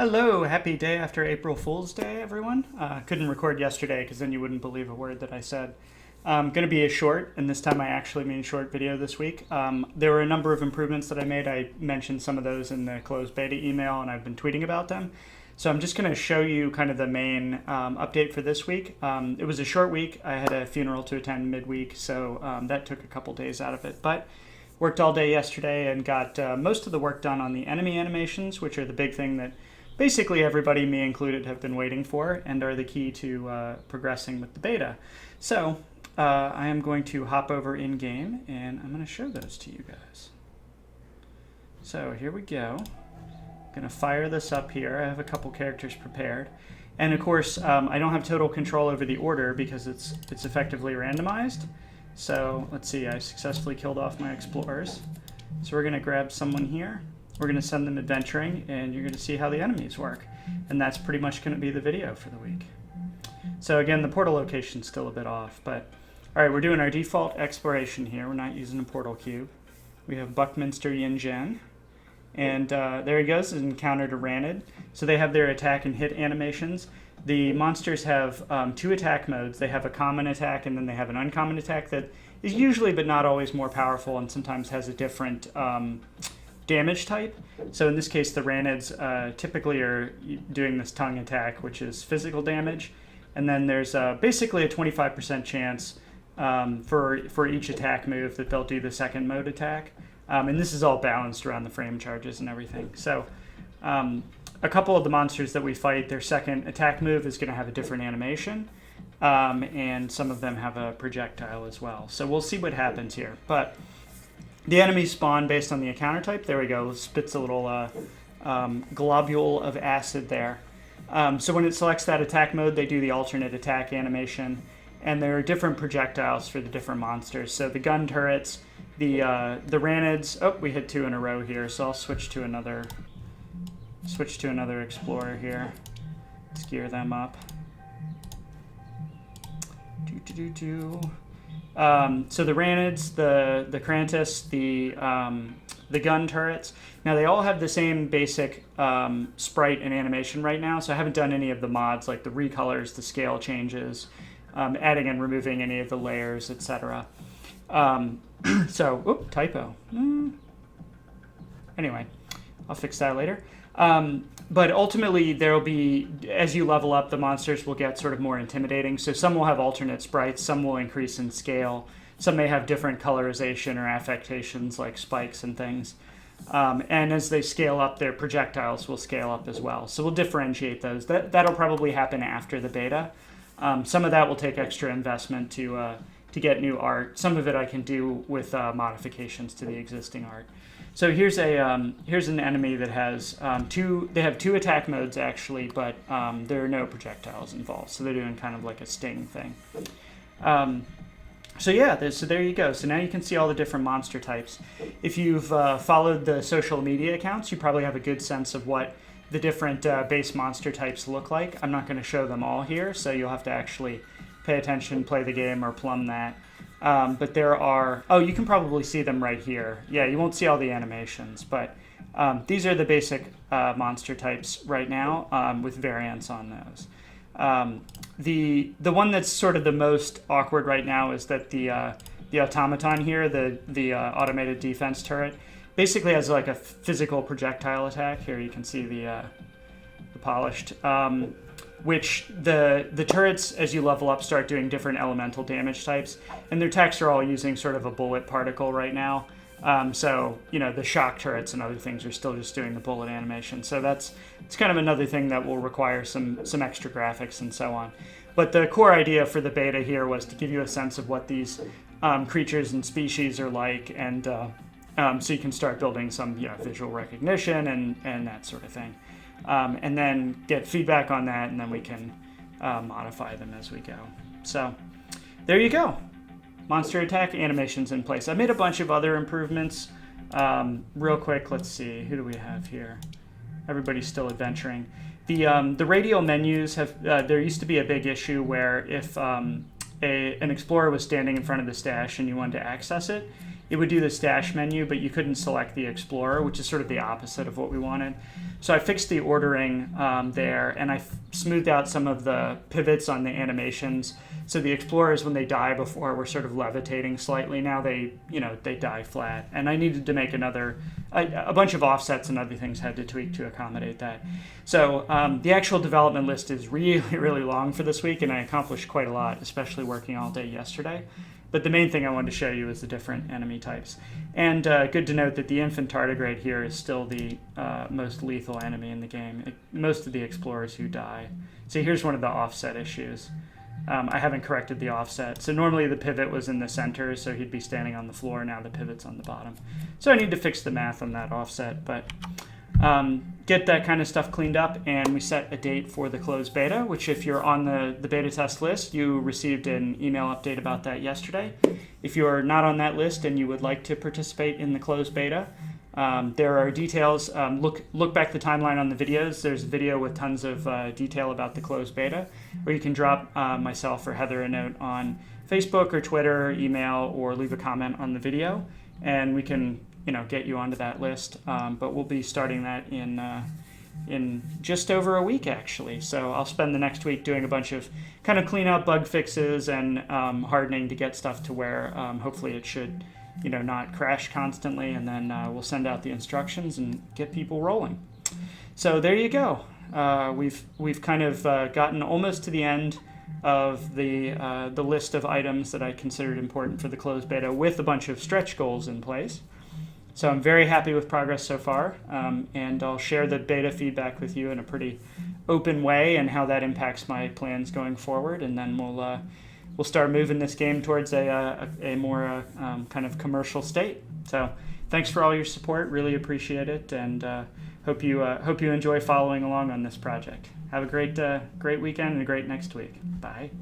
Hello, happy day after April Fool's Day, everyone. Couldn't record yesterday because then you wouldn't believe a word that I said. Going to be a short, and this time I actually mean short video this week. There were a number of improvements that I made. I mentioned some of those in the closed beta email, and I've been tweeting about them. So I'm just going to show you kind of the main update for this week. It was a short week. I had a funeral to attend midweek, so that took a couple days out of it. But worked all day yesterday and got most of the work done on the enemy animations, which are the big thing that basically everybody, me included, have been waiting for and are the key to progressing with the beta. So I am going to hop over in game and I'm going to show those to you guys. So here we go. I'm going to fire this up here. I have a couple characters prepared. And of course, I don't have total control over the order because it's effectively randomized. So let's see, I successfully killed off my explorers. So we're going to grab someone here. We're going to send them adventuring, and you're going to see how the enemies work. And that's pretty much going to be the video for the week. So again, the portal location's still a bit off, but all right, we're doing our default exploration here. We're not using a portal cube. We have Buckminster Yinzhen, and there he goes, encountered a Ranid. So they have their attack and hit animations. The monsters have two attack modes. They have a common attack, and then they have an uncommon attack that is usually, but not always, more powerful, and sometimes has a different damage type. So in this case, the Ranids typically are doing this tongue attack, which is physical damage. And then there's basically a 25% chance for each attack move that they'll do the second mode attack. And this is all balanced around the frame charges and everything. So a couple of the monsters that we fight, their second attack move is going to have a different animation. And some of them have a projectile as well. So we'll see what happens here. But the enemies spawn based on the encounter type. There we go. Spits a little globule of acid there. So when it selects that attack mode, they do the alternate attack animation. And there are different projectiles for the different monsters. So the gun turrets, the Ranids. Oh, we hit two in a row here. So I'll switch to another explorer here. Let's gear them up. So the Ranids, the Krantis, the gun turrets. Now they all have the same basic sprite and animation right now. So I haven't done any of the mods like the recolors, the scale changes, adding and removing any of the layers, etc. So, typo. Anyway, I'll fix that later. But ultimately, there will be, as you level up, the monsters will get sort of more intimidating. So some will have alternate sprites, some will increase in scale, some may have different colorization or affectations like spikes and things. And as they scale up, their projectiles will scale up as well. So we'll differentiate those. That'll probably happen after the beta. Some of that will take extra investment to get new art. Some of it I can do with modifications to the existing art. So here's an enemy that has they have two attack modes actually, but there are no projectiles involved. So they're doing kind of like a sting thing. So yeah, so there you go. So now you can see all the different monster types. If you've followed the social media accounts, you probably have a good sense of what the different base monster types look like. I'm not going to show them all here, so you'll have to actually pay attention, play the game, or plumb that. But there are, you can probably see them right here. Yeah, you won't see all the animations, but these are the basic monster types right now with variants on those. The one that's sort of the most awkward right now is that the automaton here, the automated defense turret, basically has like a physical projectile attack. Here you can see the polished. Which the turrets, as you level up, start doing different elemental damage types. And their attacks are all using sort of a bullet particle right now. So, the shock turrets and other things are still just doing the bullet animation. So it's kind of another thing that will require some extra graphics and so on. But the core idea for the beta here was to give you a sense of what these creatures and species are like, and so you can start building some visual recognition and that sort of thing. And then get feedback on that, and then we can modify them as we go. So there you go. Monster attack animations in place. I made a bunch of other improvements. Real quick, let's see. Who do we have here? Everybody's still adventuring. The radial menus have... there used to be a big issue where if an explorer was standing in front of the stash and you wanted to access it, it would do the stash menu, but you couldn't select the Explorer, which is sort of the opposite of what we wanted. So I fixed the ordering there, and I smoothed out some of the pivots on the animations. So the Explorers, when they die before, were sort of levitating slightly. Now they die flat. And I needed to make a bunch of offsets and other things had to tweak to accommodate that. So the actual development list is really, really long for this week, and I accomplished quite a lot, especially working all day yesterday. But the main thing I wanted to show you is the different enemy types. And good to note that the infant tardigrade here is still the most lethal enemy in the game. Most of the explorers who die. So here's one of the offset issues. I haven't corrected the offset. So normally the pivot was in the center, so he'd be standing on the floor. Now the pivot's on the bottom. So I need to fix the math on that offset, but get that kind of stuff cleaned up, and we set a date for the closed beta, which if you're on the beta test list, you received an email update about that yesterday. If you're not on that list and you would like to participate in the closed beta, there are details. Look back the timeline on the videos. There's a video with tons of detail about the closed beta, or you can drop myself or Heather a note on Facebook or Twitter, or email, or leave a comment on the video, and we can get you onto that list. But we'll be starting that in just over a week, actually. So I'll spend the next week doing a bunch of kind of clean up bug fixes and hardening to get stuff to where hopefully it should not crash constantly, and then we'll send out the instructions and get people rolling. So there you go. We've kind of gotten almost to the end of the list of items that I considered important for the closed beta, with a bunch of stretch goals in place. So I'm very happy with progress so far, and I'll share the beta feedback with you in a pretty open way and how that impacts my plans going forward, and then we'll start moving this game towards a more kind of commercial state. So thanks for all your support, really appreciate it, and hope you enjoy following along on this project. Have a great weekend and a great next week. Bye.